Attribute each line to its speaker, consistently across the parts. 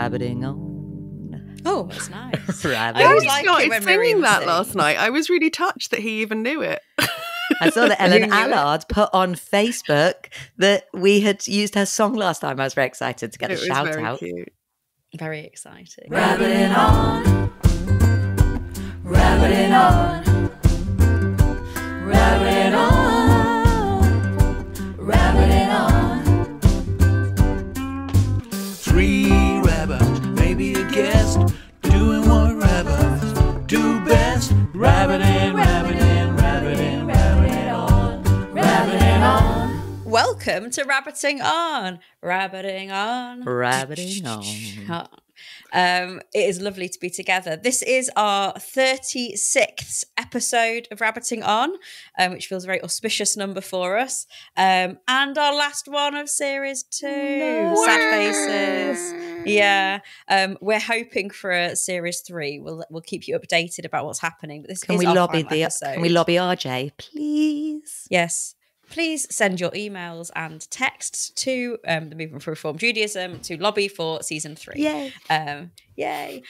Speaker 1: rabbiting on.
Speaker 2: Oh, that's nice.
Speaker 1: Rabbiting.
Speaker 2: I always
Speaker 3: He
Speaker 2: like it
Speaker 3: started
Speaker 2: when
Speaker 3: singing
Speaker 2: Miriam
Speaker 3: that
Speaker 2: sings.
Speaker 3: last night. I was really touched that he even knew it.
Speaker 1: I saw that Ellen
Speaker 2: Who knew it?
Speaker 1: Allard put on Facebook that we had used her song last time. I was very excited to get a
Speaker 3: It was
Speaker 1: shout
Speaker 3: very
Speaker 1: out.
Speaker 3: cute.
Speaker 2: Very exciting.
Speaker 4: Rabbiting on, rabbiting on, rabbiting on, rabbiting on. 3 rabbits, maybe a guest, doing what rabbits do best. Rabbiting, rabbiting, rabbiting, rabbiting on, rabbiting on.
Speaker 2: Welcome to Rabbiting On. Rabbiting On.
Speaker 1: Rabbiting on.
Speaker 2: It is lovely to be together. This is our 36th episode of Rabbiting On, which feels a very auspicious number for us. And our last one of series 2.
Speaker 1: No.
Speaker 2: Sad faces. Yeah. We're hoping for a series 3. We'll keep you updated about what's happening. But this
Speaker 1: Can
Speaker 2: is
Speaker 1: we
Speaker 2: our
Speaker 1: lobby
Speaker 2: final episode.
Speaker 1: Can we lobby RJ, please?
Speaker 2: Yes. Please send your emails and texts to the Movement for Reform Judaism to lobby for season 3.
Speaker 1: Yay.
Speaker 2: Yay.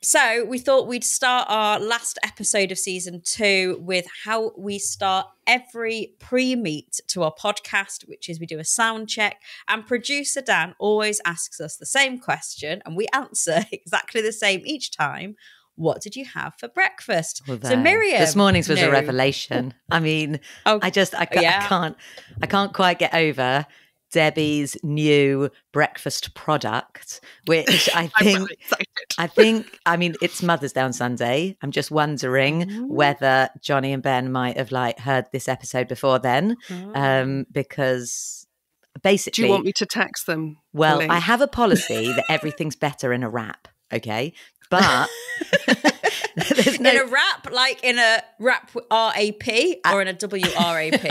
Speaker 2: So we thought we'd start our last episode of season 2 with how we start every pre-meet to our podcast, which is we do a sound check, and producer Dan always asks us the same question and we answer exactly the same each time. What did you have for breakfast?
Speaker 1: Although,
Speaker 2: So Miriam,
Speaker 1: this morning's was
Speaker 2: knew.
Speaker 1: a revelation. I mean,
Speaker 2: Oh,
Speaker 1: I can't quite get over Debbie's new breakfast product, which I
Speaker 3: I'm
Speaker 1: think,
Speaker 3: really excited.
Speaker 1: I mean, it's Mother's Day on Sunday. I'm just wondering whether Johnny and Ben might have heard this episode before then, because basically,
Speaker 3: Do you want me to text them? the
Speaker 1: well,
Speaker 3: link?
Speaker 1: I have a policy that everything's better in a wrap. Okay. But there's no
Speaker 2: In a rap, like in a rap RAP or in a WRAP?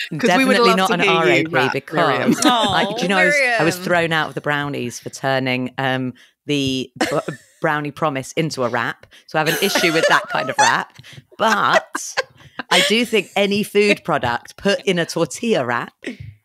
Speaker 3: we would
Speaker 1: definitely
Speaker 3: love
Speaker 1: not
Speaker 3: to
Speaker 1: an
Speaker 3: hear you
Speaker 1: RAP
Speaker 3: rap, Miriam.
Speaker 1: because do you know I was
Speaker 2: Miriam.
Speaker 1: thrown out of the brownies for turning the brownie promise into a wrap. So I have an issue with that kind of wrap. But I do think any food product put in a tortilla wrap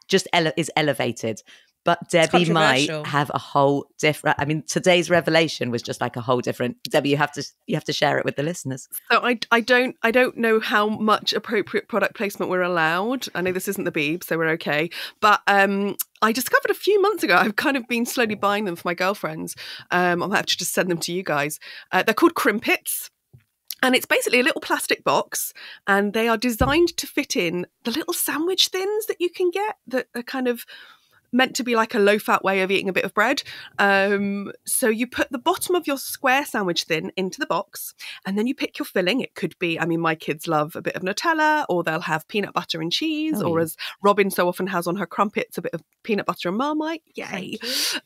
Speaker 1: just is elevated. But Debbie might
Speaker 2: controversial.
Speaker 1: have a whole different. I mean, today's revelation was just like a whole different. Debbie, you have to share it with the listeners.
Speaker 3: So I don't know how much appropriate product placement we're allowed. I know this isn't the Beeb, so we're okay. But I discovered a few months ago, I've kind of been slowly buying them for my girlfriends. I might have to just send them to you guys. They're called crumpets. And it's basically a little plastic box, and they are designed to fit in the little sandwich thins that you can get that are kind of meant to be like a low-fat way of eating a bit of bread. So you put the bottom of your square sandwich thin into the box, and then you pick your filling. It could be, I mean, my kids love a bit of Nutella, or they'll have peanut butter and cheese, or as Robin so often has on her crumpets, a bit of peanut butter and Marmite. Yay.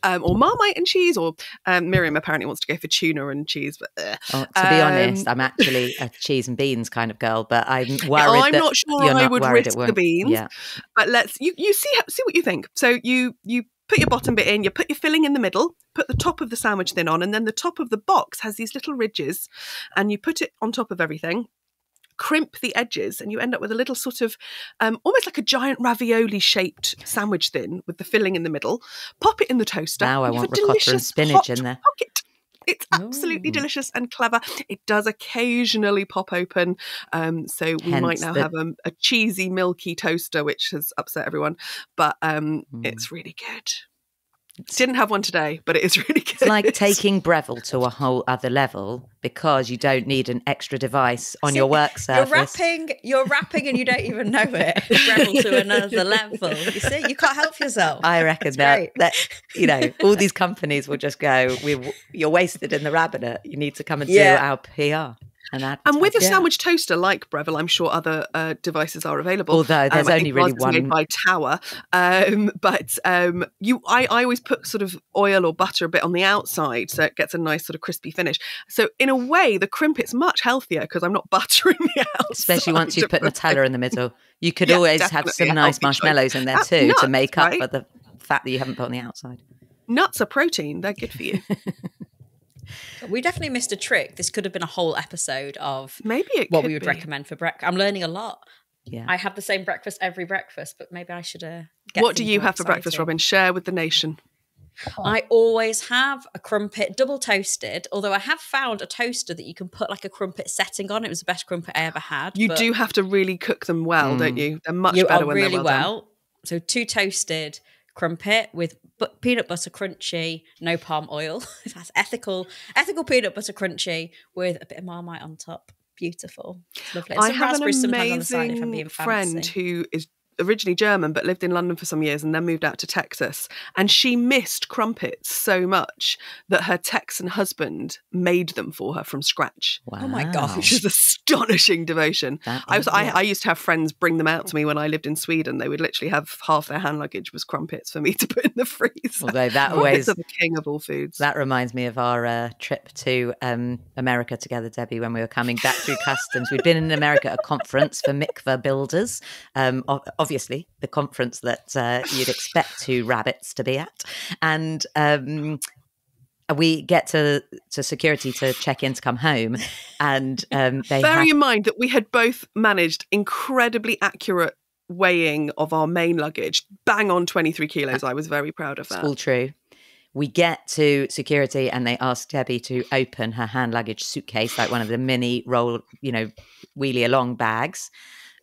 Speaker 3: Or Marmite and cheese, or Miriam apparently wants to go for tuna and cheese. But
Speaker 1: To be honest, I'm actually a cheese and beans kind of girl, but I'm worried.
Speaker 3: I'm not sure I would risk the beans.
Speaker 1: Yeah.
Speaker 3: But you see what you think. So you put your bottom bit in, you put your filling in the middle, put the top of the sandwich thin on, and then the top of the box has these little ridges, and you put it on top of everything, crimp the edges, and you end up with a little sort of almost like a giant ravioli shaped sandwich thin with the filling in the middle. Pop it in the toaster.
Speaker 1: Now I
Speaker 3: You have
Speaker 1: want
Speaker 3: a
Speaker 1: ricotta and
Speaker 3: delicious
Speaker 1: spinach
Speaker 3: hot
Speaker 1: in there.
Speaker 3: pocket. It's absolutely delicious and clever. It does occasionally pop open. So we might now have a cheesy, milky toaster, which has upset everyone. But it's really good. Didn't have one today, but it is really good.
Speaker 1: It's like taking Breville to a whole other level because you don't need an extra device on your work surface.
Speaker 2: You're rapping and you don't even know it. Breville to another level. You see, you can't help yourself.
Speaker 1: I reckon that all these companies will just go, you're wasted in the rabbit. You need to come and do our PR. And
Speaker 3: with a sandwich toaster like Breville, I'm sure other devices are available.
Speaker 1: Although there's only really one
Speaker 3: made by Tower. I always put sort of oil or butter a bit on the outside so it gets a nice sort of crispy finish. So in a way, the crimpet's much healthier because I'm not buttering the outside.
Speaker 1: Especially once you put Nutella in the middle. You could always have some nice marshmallows in there too to make up for the fat that you haven't put on the outside.
Speaker 3: Nuts are protein. They're good for you.
Speaker 2: We definitely missed a trick. This could have been a whole episode of
Speaker 3: what
Speaker 2: we would recommend for breakfast. I'm learning a lot.
Speaker 1: Yeah,
Speaker 2: I have the same breakfast every breakfast, but maybe I should get.
Speaker 3: What do you have for breakfast, Robin? Share with the nation.
Speaker 2: I always have a crumpet double toasted, although I have found a toaster that you can put like a crumpet setting on. It was the best crumpet I ever had.
Speaker 3: You do have to really cook them well, don't you? They're much
Speaker 2: you
Speaker 3: better
Speaker 2: are
Speaker 3: when
Speaker 2: really
Speaker 3: they're well done.
Speaker 2: So 2 toasted crumpet with peanut butter crunchy, no palm oil. That's ethical peanut butter crunchy with a bit of Marmite on top. Beautiful. It's lovely. And
Speaker 3: I
Speaker 2: some
Speaker 3: have an
Speaker 2: raspberries sometimes on the side if I'm being
Speaker 3: amazing
Speaker 2: fancy.
Speaker 3: friend who is originally German but lived in London for some years and then moved out to Texas, and she missed crumpets so much that her Texan husband made them for her from scratch.
Speaker 1: Wow.
Speaker 2: Oh my gosh.
Speaker 3: Which is astonishing devotion. I used to have friends bring them out to me when I lived in Sweden. They would literally have half their hand luggage was crumpets for me to put in the freezer.
Speaker 1: Although that
Speaker 3: Crumpets
Speaker 1: always
Speaker 3: are the king of all foods.
Speaker 1: That reminds me of our trip to America together, Debbie, when we were coming back through customs. We'd been in America at a conference for mikveh builders, obviously the conference that you'd expect 2 rabbits to be at. And we get to security to check in to come home. And
Speaker 3: bearing in mind that we had both managed incredibly accurate weighing of our main luggage, bang on 23 kilos. I was very proud of that.
Speaker 1: It's all true. We get to security and they ask Debbie to open her hand luggage suitcase, like one of the mini roll, wheelie along bags,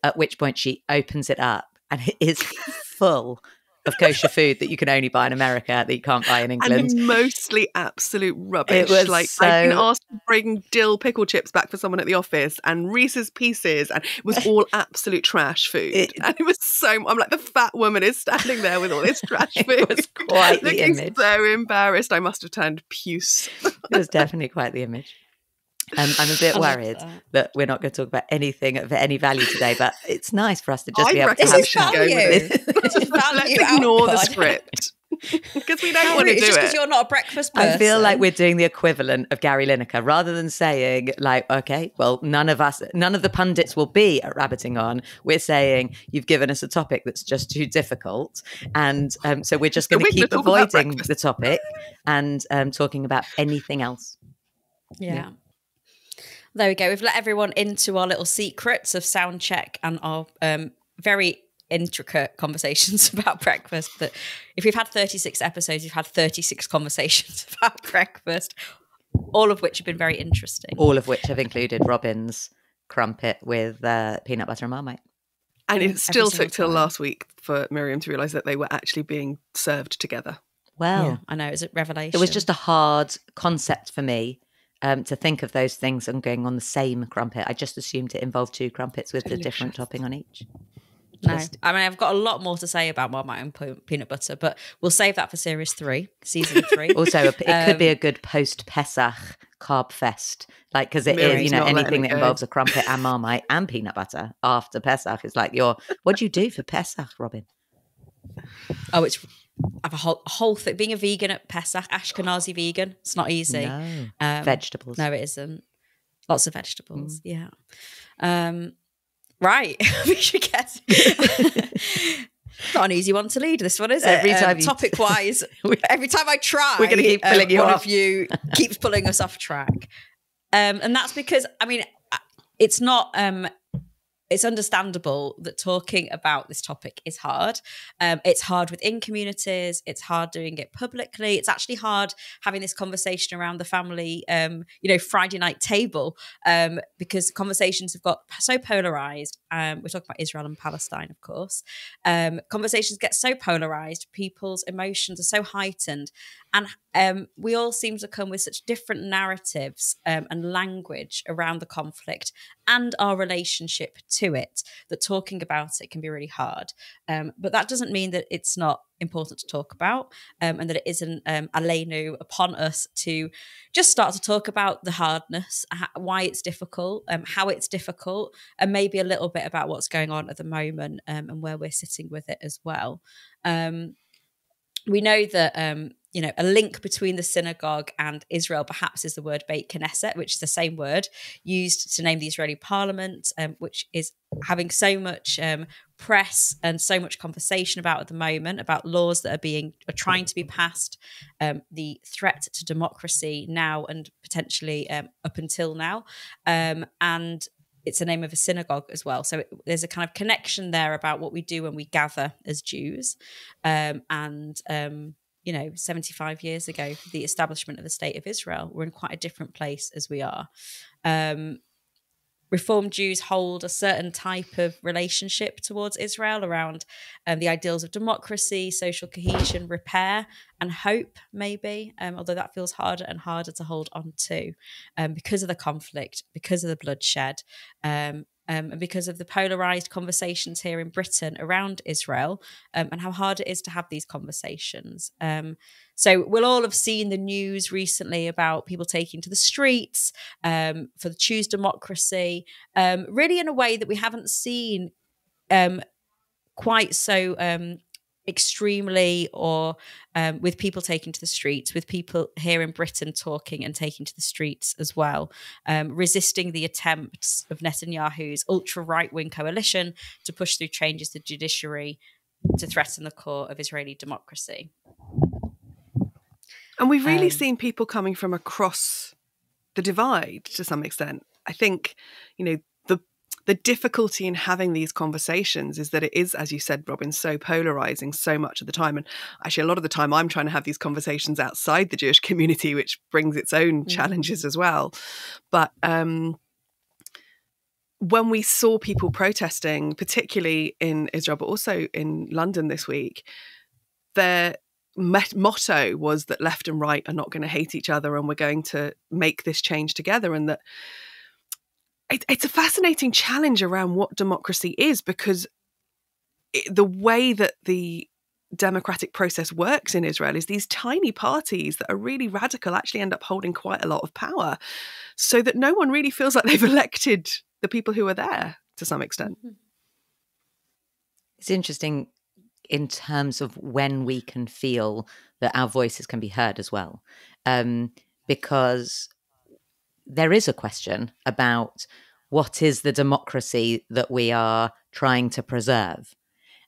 Speaker 1: at which point she opens it up and it is full of kosher food that you can only buy in America that you can't buy in England.
Speaker 3: And mostly absolute rubbish.
Speaker 1: It was
Speaker 3: I've been asked to bring dill pickle chips back for someone at the office and Reese's Pieces, and it was all absolute trash food. And it was I'm like, the fat woman is standing there with all this trash food.
Speaker 1: It was quite the image.
Speaker 3: So embarrassed. I must have turned puce.
Speaker 1: It was definitely quite the image. I'm a bit worried that we're not going to talk about anything of any value today, but it's nice for us to just be able to have
Speaker 2: this is value.
Speaker 3: Let's ignore the script because we don't want to do
Speaker 2: just
Speaker 3: it.
Speaker 2: Because you're not a breakfast person.
Speaker 1: I feel like we're doing the equivalent of Gary Lineker, rather than saying like, okay, well, none of the pundits will be at Rabbiting On. We're saying you've given us a topic that's just too difficult, and so we're just going to keep avoiding the topic and talking about anything else.
Speaker 2: Yeah. There we go. We've let everyone into our little secrets of sound check and our very intricate conversations about breakfast. But if we've had 36 episodes, you've had 36 conversations about breakfast, all of which have been very interesting.
Speaker 1: All of which have included Robin's crumpet with peanut butter and Marmite.
Speaker 3: And it still took till last week for Miriam to realise that they were actually being served together.
Speaker 1: Well,
Speaker 2: yeah, I know, it's a revelation.
Speaker 1: It was just a hard concept for me. To think of those things and going on the same crumpet. I just assumed it involved 2 crumpets with a different topping on each.
Speaker 2: No, I mean, I've got a lot more to say about Marmite and peanut butter, but we'll save that for series 3, season 3.
Speaker 1: Also, it could be a good post-Pesach carb fest, like, because it is, anything that involves a crumpet and Marmite and peanut butter after Pesach is like what do you do for Pesach, Robin?
Speaker 2: Oh, I have a whole thing. Being a vegan at Pesach, Ashkenazi vegan, it's not easy.
Speaker 1: No. Vegetables.
Speaker 2: No, it isn't. Lots of vegetables. Yeah. Right. We should get. Not an easy one to lead. This one is
Speaker 1: every time
Speaker 2: topic wise. Every time I try,
Speaker 1: we're going to keep pulling you off.
Speaker 2: One of you keeps pulling us off track, and that's because it's not. It's understandable that talking about this topic is hard. It's hard within communities. It's hard doing it publicly. It's actually hard having this conversation around the family, Friday night table, because conversations have got so polarized. We're talking about Israel and Palestine, of course. Conversations get so polarized. People's emotions are so heightened. And we all seem to come with such different narratives and language around the conflict and our relationship to it, that talking about it can be really hard. But that doesn't mean that it's not important to talk about, and that it isn't aleinu upon us to just start to talk about the hardness, why it's difficult, how it's difficult, and maybe a little bit about what's going on at the moment, and where we're sitting with it as well. We know that a link between the synagogue and Israel perhaps is the word Beit Knesset, which is the same word used to name the Israeli parliament, which is having so much press and so much conversation about at the moment, about laws that are trying to be passed, the threat to democracy now and potentially up until now. And it's the name of a synagogue as well. So there's a kind of connection there about what we do when we gather as Jews. 75 years ago, the establishment of the State of Israel. We're in quite a different place as we are. Reformed Jews hold a certain type of relationship towards Israel around the ideals of democracy, social cohesion, repair, and hope, maybe, although that feels harder and harder to hold on to because of the conflict, because of the bloodshed, and because of the polarised conversations here in Britain around Israel, and how hard it is to have these conversations. So we'll all have seen the news recently about people taking to the streets for the Choose Democracy, really in a way that we haven't seen quite so extremely, or with people taking to the streets, with people here in Britain talking and taking to the streets as well, resisting the attempts of Netanyahu's ultra-right-wing coalition to push through changes to the judiciary to threaten the core of Israeli democracy.
Speaker 3: And we've really seen people coming from across the divide to some extent. I think, the difficulty in having these conversations is that it is, as you said, Robin, so polarizing so much of the time. And actually, a lot of the time I'm trying to have these conversations outside the Jewish community, which brings its own challenges as well. But when we saw people protesting, particularly in Israel, but also in London this week, their motto was that left and right are not going to hate each other, and we're going to make this change together. And that it's a fascinating challenge around what democracy is, because the way that the democratic process works in Israel is these tiny parties that are really radical actually end up holding quite a lot of power, so that no one really feels like they've elected the people who are there to some extent.
Speaker 1: It's interesting in terms of when we can feel that our voices can be heard as well, because there is a question about what is the democracy that we are trying to preserve.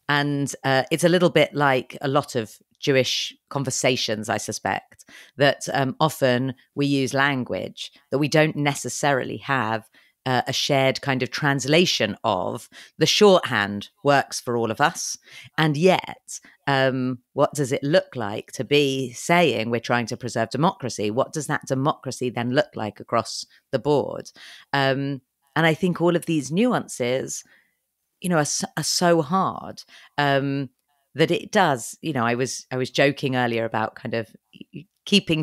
Speaker 1: And it's a little bit like a lot of Jewish conversations, I suspect, that often we use language that we don't necessarily have a shared kind of translation of. The shorthand works for all of us. And yet, what does it look like to be saying we're trying to preserve democracy? What does that democracy then look like across the board? And I think all of these nuances, are so hard that it does. I was joking earlier about kind of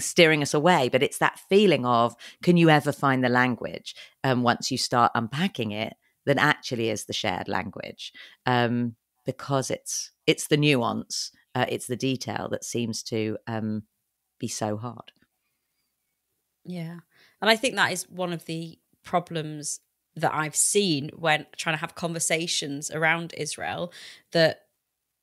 Speaker 1: steering us away, but it's that feeling of, can you ever find the language once you start unpacking it that actually is the shared language, because it's the nuance, it's the detail that seems to be so hard.
Speaker 2: Yeah, and I think that is one of the problems that I've seen when trying to have conversations around Israel, that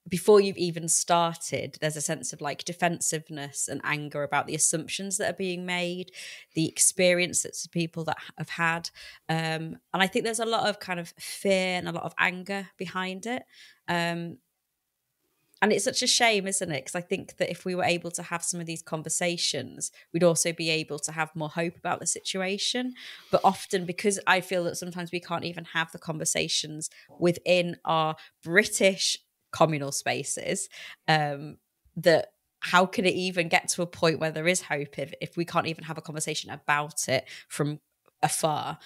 Speaker 2: before you've even started, there's a sense of like defensiveness and anger about the assumptions that are being made, the experience that people that have had. And I think there's a lot of kind of fear and a lot of anger behind it. And it's such a shame, isn't it? Because I think that if we were able to have some of these conversations, we'd also be able to have more hope about the situation. But often, because I feel that sometimes we can't even have the conversations within our British communal spaces, that how can it even get to a point where there is hope if we can't even have a conversation about it from afar?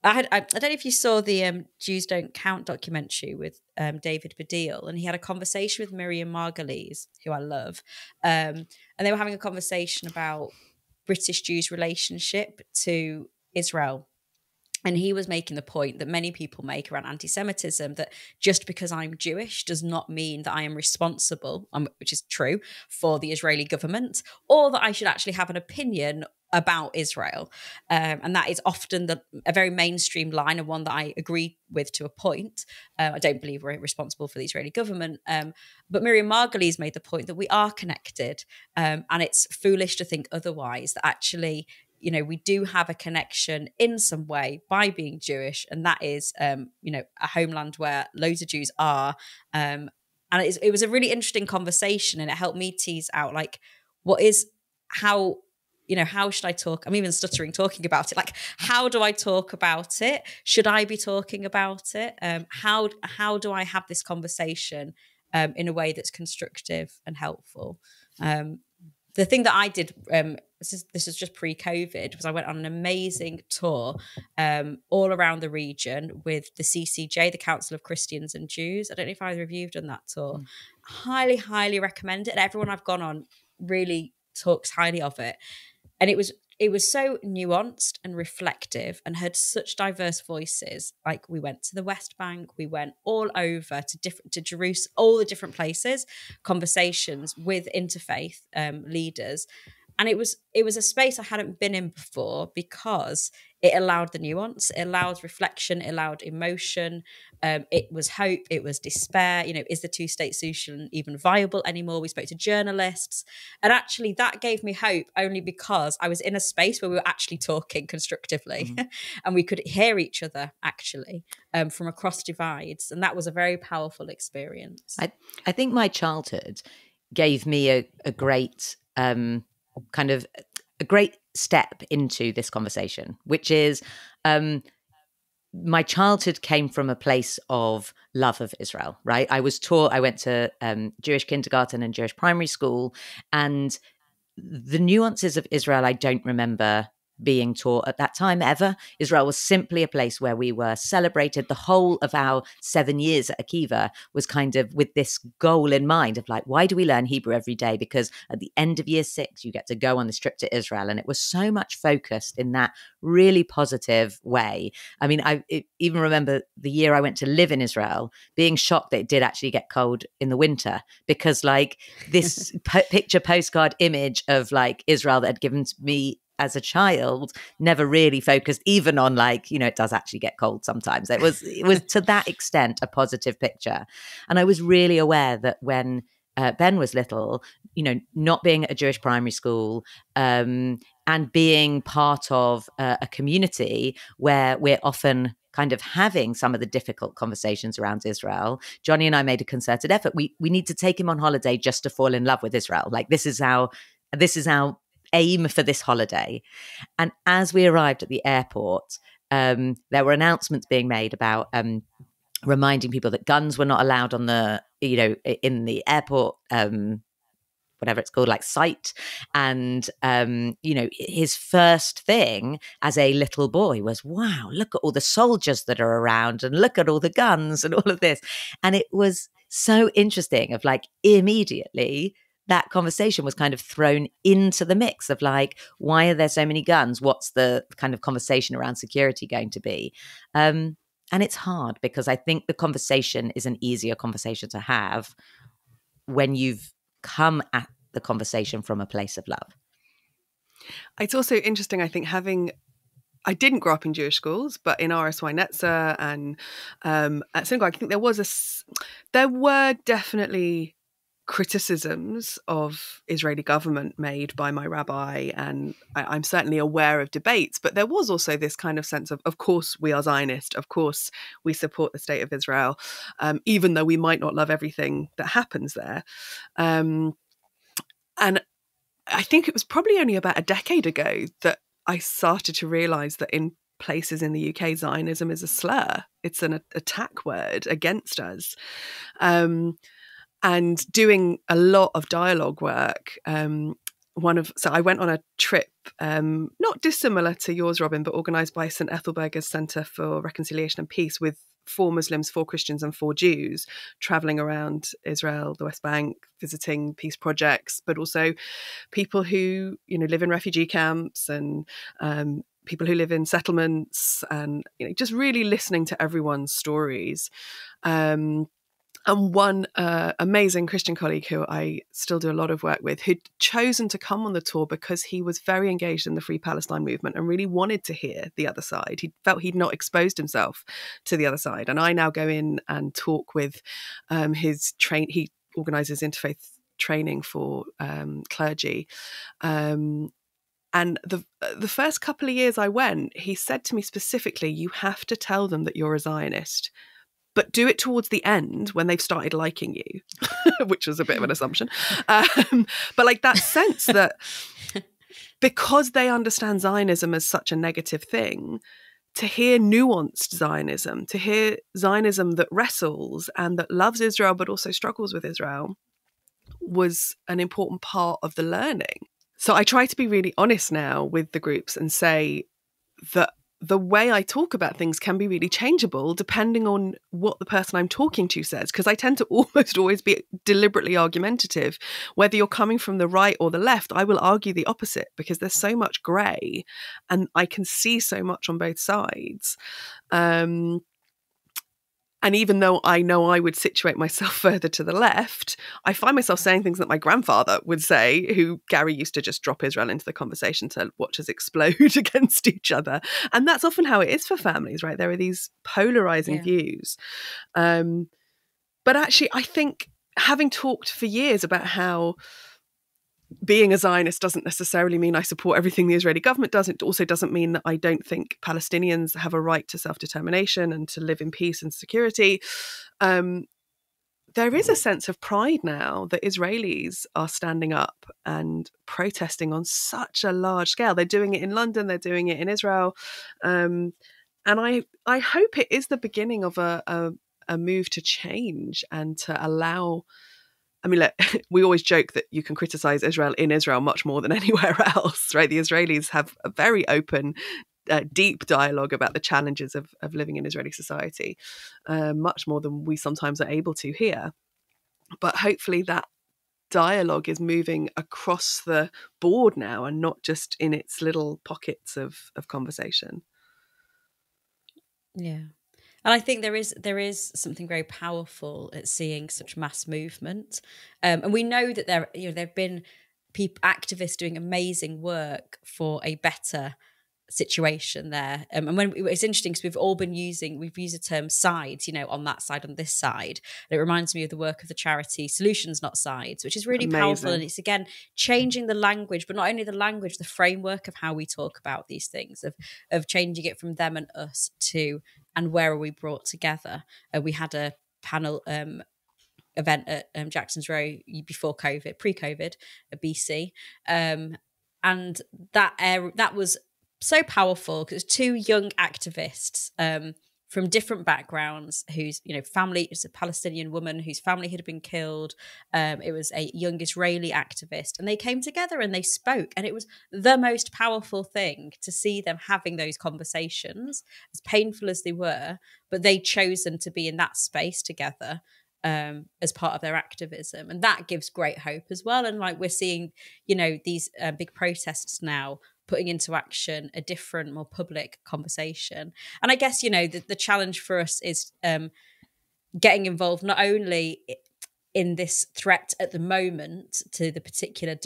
Speaker 2: I don't know if you saw the Jews Don't Count documentary with David Baddiel, and he had a conversation with Miriam Margolyes, who I love, and they were having a conversation about British Jews' relationship to Israel. And he was making the point that many people make around anti-Semitism, that just because I'm Jewish does not mean that I am responsible, which is true, for the Israeli government, or that I should actually have an opinion about Israel. And that is often a very mainstream line, and one that I agree with to a point. I don't believe we're responsible for the Israeli government. But Miriam Margolyes made the point that we are connected, and it's foolish to think otherwise, that actually, we do have a connection in some way by being Jewish, and that is, a homeland where loads of Jews are. And it was a really interesting conversation, and it helped me tease out, like, how should I talk? I'm even stuttering talking about it. Like, how do I talk about it? Should I be talking about it? How do I have this conversation in a way that's constructive and helpful? The thing that I did, this is just pre-COVID, was I went on an amazing tour all around the region with the CCJ, the Council of Christians and Jews. I don't know if either of you have done that tour. Highly, highly recommend it. And everyone I've gone on really talks highly of it. And it was so nuanced and reflective and had such diverse voices. Like, we went to the West Bank, we went all over to Jerusalem, all the different places, conversations with interfaith leaders. And it was a space I hadn't been in before because it allowed the nuance, it allowed reflection, it allowed emotion. It was hope, it was despair. You know, is the two-state solution even viable anymore? We spoke to journalists. And actually that gave me hope only because I was in a space where we were actually talking constructively and we could hear each other actually from across divides. And that was a very powerful experience.
Speaker 1: I think my childhood gave me a great kind of a great step into this conversation, which is my childhood came from a place of love of Israel, right? I went to Jewish kindergarten and Jewish primary school, and the nuances of Israel I don't remember being taught at that time ever. Israel was simply a place where we were celebrated. The whole of our 7 years at Akiva was kind of with this goal in mind of like, why do we learn Hebrew every day? Because at the end of year 6, you get to go on this trip to Israel. And it was so much focused in that really positive way. I mean, I even remember the year I went to live in Israel, being shocked that it did actually get cold in the winter, because like this picture postcard image of like Israel that had given to me as a child never really focused even on like, you know, it does actually get cold sometimes. It was to that extent a positive picture. And I was really aware that when Ben was little, you know, not being at a Jewish primary school and being part of a community where we're often kind of having some of the difficult conversations around Israel, Johnny and I made a concerted effort. We need to take him on holiday just to fall in love with Israel. Like this is our aim for this holiday. And as we arrived at the airport, there were announcements being made about reminding people that guns were not allowed on the, you know, in the airport, whatever it's called, like site. And, you know, his first thing as a little boy was, wow, look at all the soldiers that are around and look at all the guns and all of this. And it was so interesting of like immediately that conversation was kind of thrown into the mix of like, why are there so many guns? What's the kind of conversation around security going to be? And it's hard because I think the conversation is an easier conversation to have when you've come at the conversation from a place of love.
Speaker 3: It's also interesting, I think, I didn't grow up in Jewish schools, but in RSY Netzer and at synagogue, I think there were definitely criticisms of Israeli government made by my rabbi, and I'm certainly aware of debates, but there was also this kind of sense of course we are Zionist, of course we support the state of Israel, even though we might not love everything that happens there. And I think it was probably only about a decade ago that I started to realise that in places in the UK, Zionism is a slur. It's an attack word against us. And doing a lot of dialogue work. So I went on a trip, not dissimilar to yours, Robin, but organised by St. Ethelberga's Centre for Reconciliation and Peace, with 4 Muslims, 4 Christians and 4 Jews, travelling around Israel, the West Bank, visiting peace projects, but also people who, you know, live in refugee camps and people who live in settlements, and, you know, just really listening to everyone's stories. And one amazing Christian colleague who I still do a lot of work with, who'd chosen to come on the tour because he was very engaged in the Free Palestine movement and really wanted to hear the other side. He felt he'd not exposed himself to the other side. And I now go in and talk with he organises interfaith training for clergy. And the first couple of years I went, he said to me specifically, you have to tell them that you're a Zionist, but do it towards the end when they've started liking you, which was a bit of an assumption. But like that sense that because they understand Zionism as such a negative thing, to hear nuanced Zionism, to hear Zionism that wrestles and that loves Israel but also struggles with Israel, was an important part of the learning. So I try to be really honest now with the groups and say that the way I talk about things can be really changeable depending on what the person I'm talking to says, because I tend to almost always be deliberately argumentative. Whether you're coming from the right or the left, I will argue the opposite because there's so much grey and I can see so much on both sides. And even though I know I would situate myself further to the left, I find myself saying things that my grandfather would say, who Gary used to just drop Israel into the conversation to watch us explode against each other. And that's often how it is for families, right? There are these polarizing views. But actually, I think having talked for years about how being a Zionist doesn't necessarily mean I support everything the Israeli government does. It also doesn't mean that I don't think Palestinians have a right to self-determination and to live in peace and security. There is a sense of pride now that Israelis are standing up and protesting on such a large scale. They're doing it in London, they're doing it in Israel. And I hope it is the beginning of a move to change and to allow... I mean, we always joke that you can criticize Israel in Israel much more than anywhere else, right? The Israelis have a very open, deep dialogue about the challenges of living in Israeli society, much more than we sometimes are able to here. But hopefully that dialogue is moving across the board now and not just in its little pockets of conversation.
Speaker 2: Yeah. And I think there is something very powerful at seeing such mass movement, and we know that there've been activists doing amazing work for a better situation there. And when it's interesting because we've used the term sides, on that side, on this side. And it reminds me of the work of the charity Solutions Not Sides, which is really powerful. And it's again changing the language, but not only the language, the framework of how we talk about these things, of changing it from them and us to and where are we brought together. We had a panel event at Jackson's Row before COVID, pre-COVID, at BC, and that was so powerful because two young activists from different backgrounds whose family, it's a Palestinian woman whose family had been killed. It was a young Israeli activist, and they came together and they spoke, and it was the most powerful thing to see them having those conversations, as painful as they were, but they'd chosen to be in that space together as part of their activism, and that gives great hope as well. And we're seeing these big protests now putting into action a different, more public conversation. And I guess the challenge for us is getting involved not only in this threat at the moment to the particular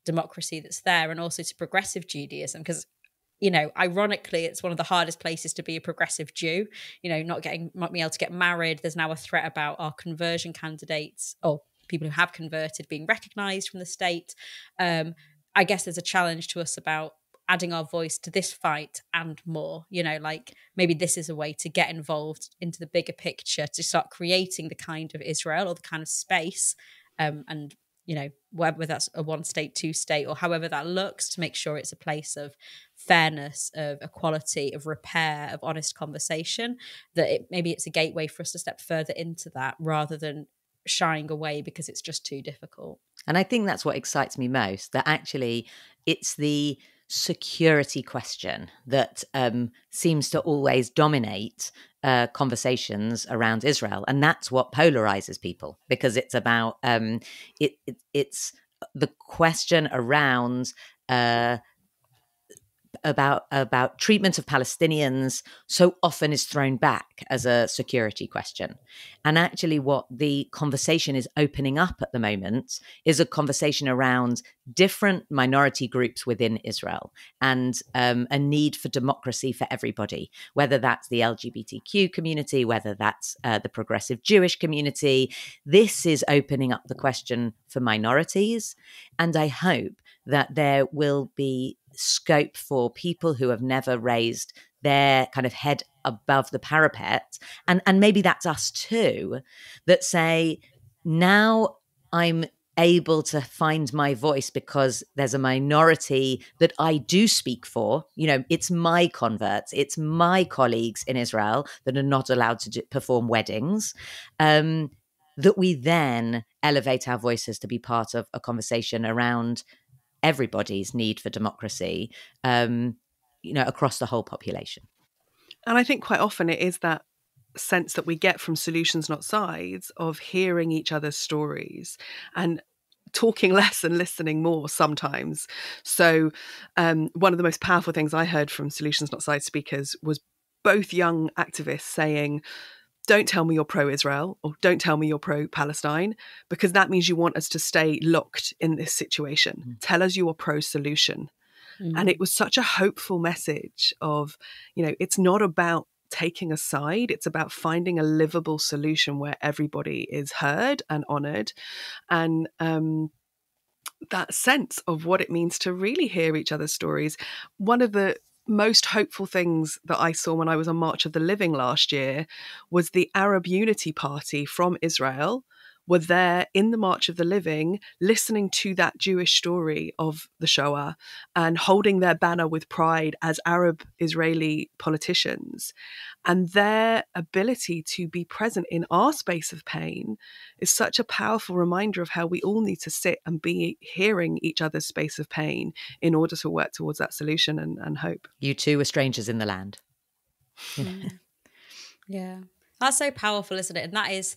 Speaker 2: democracy that's there, and also to progressive Judaism, because ironically, it's one of the hardest places to be a progressive Jew, not being able to get married. There's now a threat about our conversion candidates or people who have converted being recognised from the state. I guess there's a challenge to us about adding our voice to this fight and more, maybe this is a way to get involved into the bigger picture, to start creating the kind of Israel or the kind of space, and whether that's a one state, two state, or however that looks, to make sure it's a place of fairness, of equality, of repair, of honest conversation, that maybe it's a gateway for us to step further into that rather than shying away because it's just too difficult.
Speaker 1: And I think that's what excites me most, that actually it's the security question that seems to always dominate conversations around Israel, and that's what polarizes people, because it's about it's the question around about treatment of Palestinians so often is thrown back as a security question. And actually what the conversation is opening up at the moment is a conversation around different minority groups within Israel and a need for democracy for everybody, whether that's the LGBTQ community, whether that's the progressive Jewish community. This is opening up the question for minorities. And I hope that there will be scope for people who have never raised their kind of head above the parapet, and maybe that's us too, that say, now I'm able to find my voice because there's a minority that I do speak for. It's my converts, it's my colleagues in Israel that are not allowed to perform weddings. that we then elevate our voices to be part of a conversation around everybody's need for democracy, across the whole population.
Speaker 3: And I think quite often it is that sense that we get from Solutions Not Sides of hearing each other's stories and talking less and listening more sometimes. So one of the most powerful things I heard from Solutions Not Sides speakers was both young activists saying, don't tell me you're pro-Israel or don't tell me you're pro-Palestine, because that means you want us to stay locked in this situation. Tell us you are pro-solution. And it was such a hopeful message of, it's not about taking a side. It's about finding a livable solution where everybody is heard and honoured. And that sense of what it means to really hear each other's stories. One of the most hopeful things that I saw when I was on March of the Living last year was the Arab Unity Party from Israel were there in the March of the Living, listening to that Jewish story of the Shoah and holding their banner with pride as Arab Israeli politicians. And their ability to be present in our space of pain is such a powerful reminder of how we all need to sit and be hearing each other's space of pain in order to work towards that solution and hope.
Speaker 1: You two were strangers in the land.
Speaker 2: Yeah. That's so powerful, isn't it? And that is,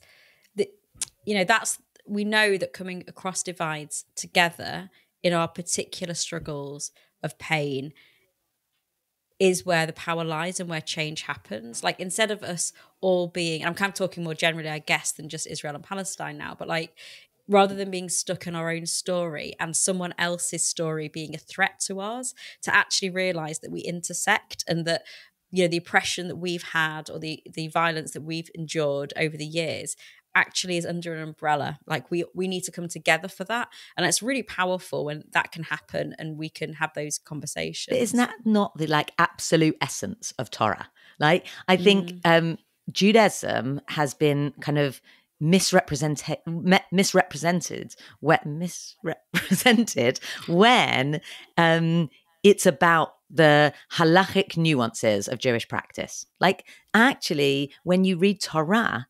Speaker 2: we know that coming across divides together in our particular struggles of pain is where the power lies and where change happens. Like, instead of us all being, and I'm kind of talking more generally, I guess, than just Israel and Palestine now, but like, rather than being stuck in our own story and someone else's story being a threat to ours, to actually realize that we intersect and that, the oppression that we've had or the violence that we've endured over the years actually is under an umbrella. Like, we need to come together for that. And it's really powerful when that can happen and we can have those conversations.
Speaker 1: But isn't that not the absolute essence of Torah? Like, I think Judaism has been kind of misrepresented when it's about the halachic nuances of Jewish practice. Like, actually, when you read Torah,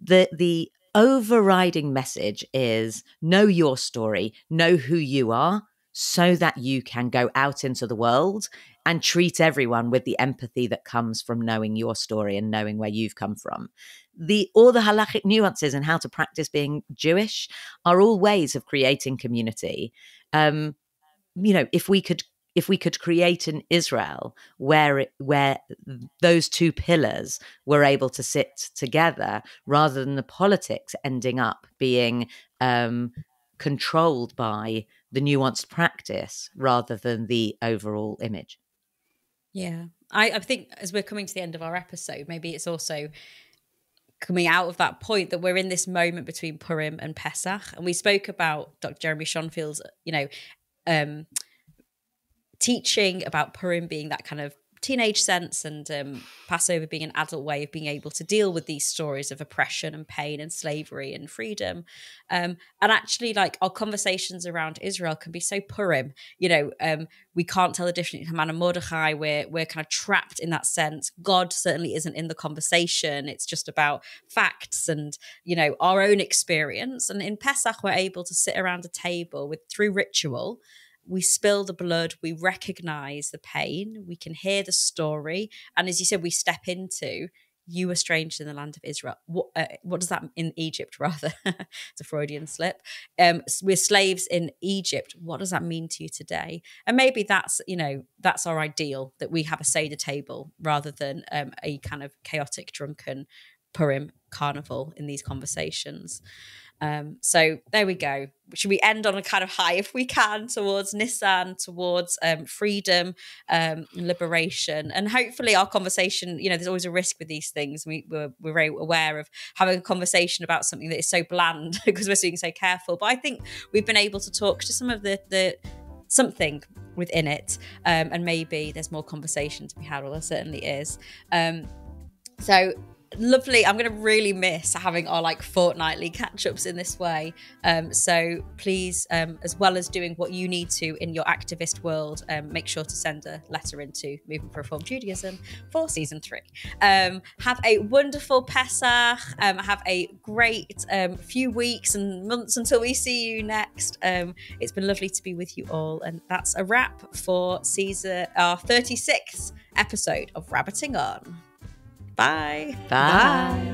Speaker 1: the overriding message is know your story, know who you are, so that you can go out into the world and treat everyone with the empathy that comes from knowing your story and knowing where you've come from. All the halachic nuances and how to practice being Jewish are all ways of creating community. If we could create an Israel where those two pillars were able to sit together, rather than the politics ending up being controlled by the nuanced practice rather than the overall image.
Speaker 2: Yeah, I think as we're coming to the end of our episode, maybe it's also coming out of that point that we're in this moment between Purim and Pesach, and we spoke about Dr. Jeremy Schonfield's, teaching about Purim being that kind of teenage sense and Passover being an adult way of being able to deal with these stories of oppression and pain and slavery and freedom. And actually, like, our conversations around Israel can be so Purim. We can't tell the difference between Haman and Mordechai. We're kind of trapped in that sense. God certainly isn't in the conversation. It's just about facts and, our own experience. And in Pesach, we're able to sit around a table through ritual. We spill the blood, we recognize the pain, we can hear the story. And as you said, we step into, you were strangers in the land of Israel. What does that, in Egypt rather? It's a Freudian slip. We're slaves in Egypt. What does that mean to you today? And maybe that's our ideal, that we have a Seder table rather than a kind of chaotic, drunken Purim carnival in these conversations. So there we go. Should we end on a kind of high, if we can, towards Nissan, towards freedom, liberation, and hopefully our conversation, there's always a risk with these things. We're very aware of having a conversation about something that is so bland because we're being so careful. But I think we've been able to talk to some of the something within it, and maybe there's more conversation to be had, or there certainly is. So lovely. I'm going to really miss having our like fortnightly catch-ups in this way. So please, as well as doing what you need to in your activist world, make sure to send a letter into Movement for Reform Judaism for season 3. Have a wonderful Pesach. Have a great few weeks and months until we see you next. It's been lovely to be with you all, and that's a wrap for our 36th episode of Rabbiting On. Bye.
Speaker 1: Bye.